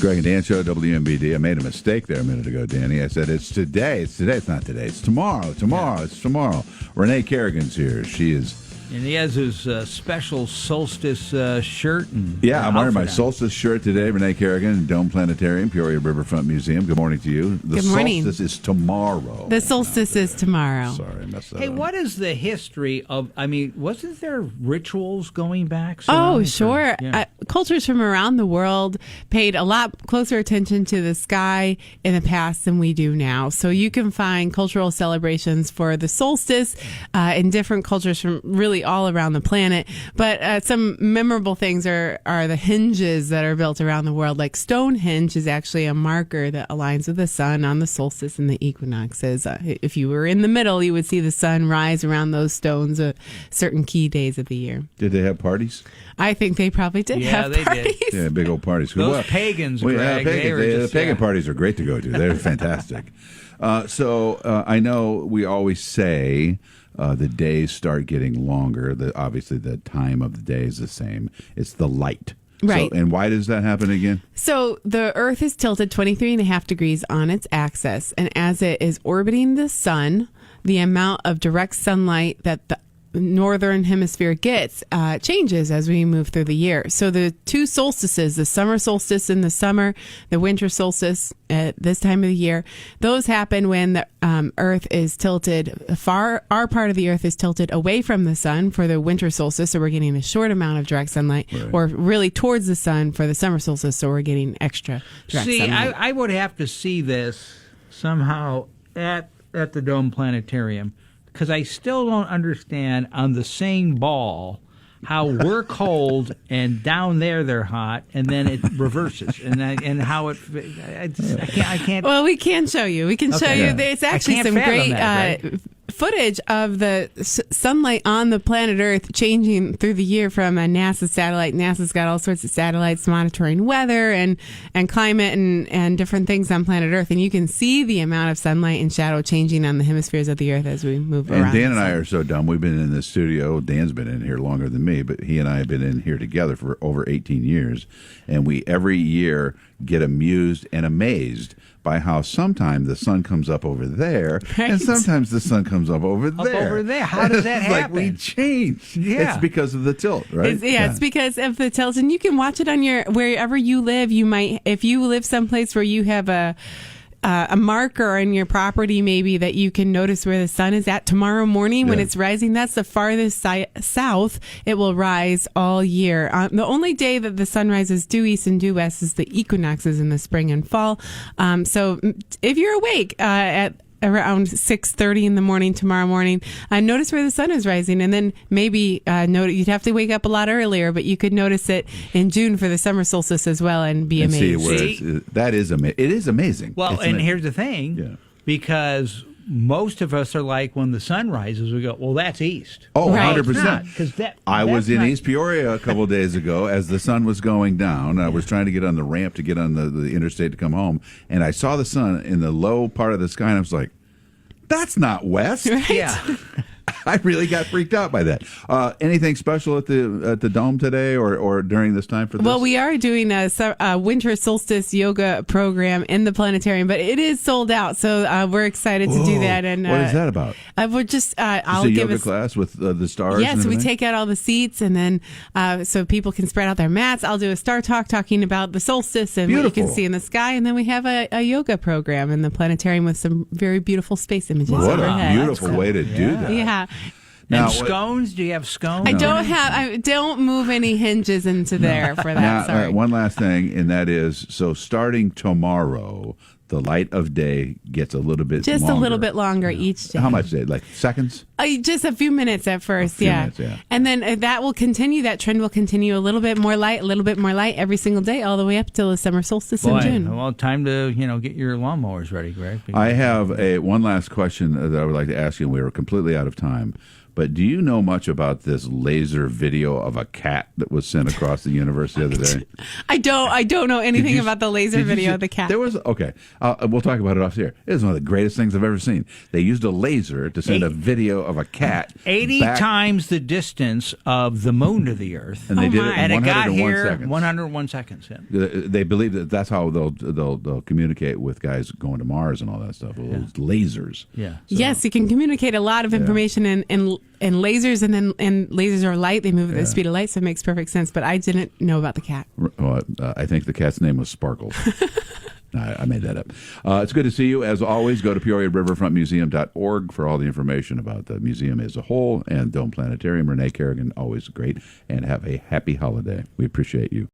Greg and Dan Show, WMBD. I made a mistake there a minute ago, Danny. I said it's today. It's today. It's not today. It's tomorrow. It's tomorrow. Renae Kerrigan's here. She is... And he has his special solstice shirt. And I'm wearing my solstice shirt today. Renae Kerrigan, Dome Planetarium, Peoria Riverfront Museum. Good morning to you. Good morning. The solstice is tomorrow. The solstice is tomorrow. Sorry, I messed that up. Hey, what is the history of, wasn't there rituals going back? Oh, sure. Cultures from around the world paid a lot closer attention to the sky in the past than we do now. So you can find cultural celebrations for the solstice in different cultures from really all around the planet. But some memorable things are the hinges that are built around the world. Like Stonehenge is actually a marker that aligns with the sun on the solstice and the equinoxes. If you were in the middle, you would see the sun rise around those stones at certain key days of the year. Did they have parties? I think they probably did have parties. Did. Yeah, big old parties. Those pagans, Greg, the pagan parties are great to go to. They're fantastic. So I know we always say the days start getting longer. Obviously, the time of the day is the same. It's the light. Right. So, and why does that happen again? So the Earth is tilted 23.5 degrees on its axis, and as it is orbiting the sun, the amount of direct sunlight that the northern hemisphere gets changes as we move through the year. So the two solstices, the summer solstice in the summer, the winter solstice at this time of the year, those happen when the Earth is tilted our part of the Earth is tilted away from the sun for the winter solstice, so we're getting a short amount of direct sunlight, or really towards the sun for the summer solstice, so we're getting extra direct sunlight. I would have to see this somehow at the Dome Planetarium, because I still don't understand on the same ball how we're cold and down there they're hot, and then it reverses, and how it. I can't. Well, we can show you. We can show you. There's actually some great footage of the sunlight on the planet Earth changing through the year from a NASA satellite. NASA's got all sorts of satellites monitoring weather and climate and different things on planet Earth, and you can see the amount of sunlight and shadow changing on the hemispheres of the Earth as we move around. And Dan and I are so dumb. We've been in this studio. Dan's been in here longer than me, but he and I have been in here together for over 18 years, and we every year get amused and amazed by how sometimes the sun comes up over there, and sometimes the sun comes up over there. How does that happen? Like we change. Yeah. It's because of the tilt, right? It's because of the tilt, and you can watch it on wherever you live. You might, if you live someplace where you have a marker on your property, maybe that you can notice where the sun is at tomorrow morning when it's rising. That's the farthest south it will rise all year. The only day that the sun rises due east and due west is the equinoxes in the spring and fall. So if you're awake at around 6:30 in the morning tomorrow morning, notice where the sun is rising, and then maybe you'd have to wake up a lot earlier, but you could notice it in June for the summer solstice as well and be amazed. It is amazing. Well, here's the thing, because most of us are like, when the sun rises, we go, well, that's east. Oh, right. 100%. I was in East Peoria a couple of days ago as the sun was going down. I was trying to get on the ramp to get on the interstate to come home, and I saw the sun in the low part of the sky, and I was like, that's not west. Right? Yeah. I really got freaked out by that. Anything special at the Dome today or during this time for this? Well, we are doing a winter solstice yoga program in the planetarium, but it is sold out, so we're excited to do that. And what is that about? We're just I'll give a class with the stars. Yes, so we take out all the seats, and then so people can spread out their mats. I'll do a star talk talking about the solstice and what you can see in the sky, and then we have a yoga program in the planetarium with some very beautiful space images. What overhead. a beautiful way to do that. Yeah. Now, and scones? Do you have scones? I don't move any hinges into there for that. Now, sorry. One last thing, and that is, so starting tomorrow, the light of day gets a little bit just longer. a little bit longer each day. How much day? Like seconds? Just a few minutes at first, minutes, And then that will continue. That trend will continue. A little bit more light every single day, all the way up till the summer solstice in June. Well, time to get your lawnmowers ready, Greg. I have one last question that I would like to ask you. We are completely out of time. But do you know much about this laser video of a cat that was sent across the universe the other day? I don't know anything about the laser video of the cat. There was We'll talk about it off here. It is one of the greatest things I've ever seen. They used a laser to send a video of a cat 80 back, times the distance of the moon to the Earth. and they did it in And it got 101 here seconds. 101 seconds. Yeah. They believe that that's how they'll communicate with guys going to Mars and all that stuff. With those lasers. Yeah. Yes, you can communicate a lot of information in lasers, and lasers are light. They move at the speed of light, so it makes perfect sense. But I didn't know about the cat. Well, I think the cat's name was Sparkles. I made that up. It's good to see you. As always, go to PeoriaRiverfrontMuseum.org for all the information about the museum as a whole and Dome Planetarium. Renae Kerrigan, always great. And have a happy holiday. We appreciate you.